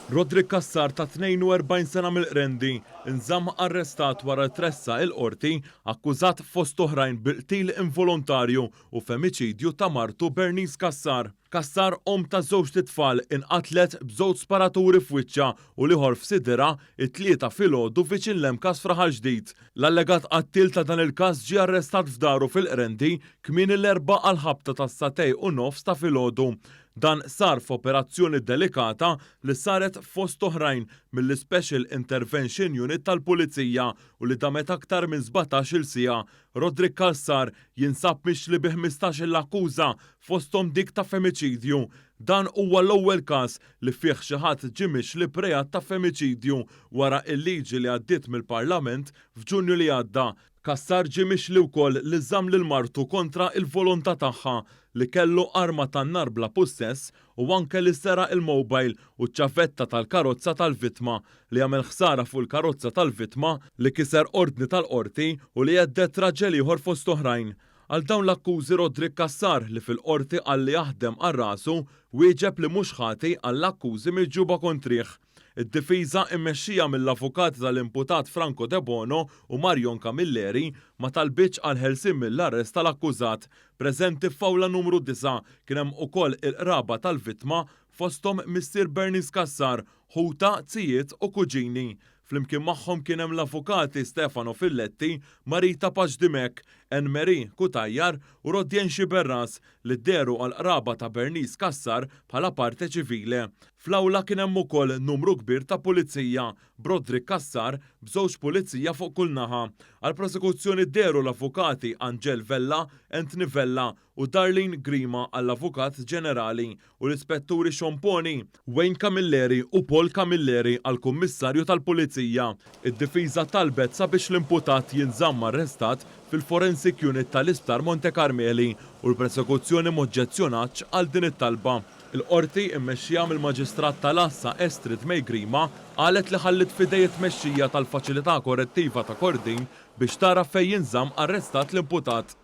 Rodrik Kassar ta' 42 sena mill-Qrendi inżamm arrestat wara tressa il-qorti akkużat fost oħrajn bil-qtil involontarju u femiċidju ta' martu Bernice Kassar. Kassar ta' żewġ tfal inqatlet b'żewġ sparaturi f'wiċċha u liħor f'sidera it-tlieta filgħodu viċin l-Emkas Fraħal Ġdid. L-allegat qattil ta' dan il-każ ġie arrestat f'daru fil-Qrendi kmien l-erba' għal ħabta ta' satej u nofs ta' filgħodu. Dan sar f'operazzjoni delikata li saret fost oħrajn mill-Special Intervention Unit tal-Pulizija u li damet aktar minn 17-il siegħa. Rodrik Kassar jinsab mixli bi 15-il akkuża fosthom dik ta' femiċidju. Dan huwa l-ewwel każ li fih xi ħadd ġie mixli b'reat ta' femiċidju wara l-liġi li għaddiet mill-Parlament f'Ġunju li għadda. Kassar ġie mixli wkoll li żamm lil martu kontra il-volontà tagħha li kellu arma tan-nar bla possess u anke li sera il-mobile u ċ-ċavetta tal-karozza tal-vittma li għamel ħsara fuq il-karozza tal-vittma li kiser ordni tal-qorti u li jeddet raġel ieħor fost oħrajn. Għal dawn l-akkużi Rodrik Kassar li fil-qorti għalli jaħdem għal rasu wieġeb li mhux ħati għall-akkużi miġġuba kontrih. Id-difiża mmexxija mill-avukati tal-imputat Franco De Bono u Marion Camilleri ma talbitx għal ħelsien mill-arrest tal-akkużat. Preżenti f'awla numru 9 kien hemm ukoll il-qraba tal-vittma fosthom Missier Bernice Kassar, ħuta, tzijiet u kuġini. Flimkien magħhom kien hemm l-avukati Stefano Filletti, Marita Paġdimek, Enmeri Kutajjar u Rodjen Xiberras li dderu għal qraba ta' Bernice Kassar bħala parte ċivili. Fl-awla kien hemm ukoll numru kbir ta' pulizija b'Rodrik Kassar b'żewġ pulizija fuq kull naħa. Għal prosekuzzjoni dderu l-avukati Angel Vella, Anthony Vella u Darlene Grima għall-Avukat Ġenerali u l-Ispetturi Xomponi, Wayne Camilleri u Paul Camilleri għall-Kummissarju tal-Pulizija. Id-difiża talbet sabiex l-imputat jinżamm arrestat fil-Forensic Unit tal-Isptar Monte Carmeli u l-prosekuzzjoni moġġezzjonax għal din it-talba. Il-qorti mmexxija mill-Maġistrat tal-Assa Estrid May Grima qalet li ħallit f'idej it-tmexxija tal-Faċilità Korrettiva ta' Kordin biex tara fejn jinżamm arrestat l-imputat.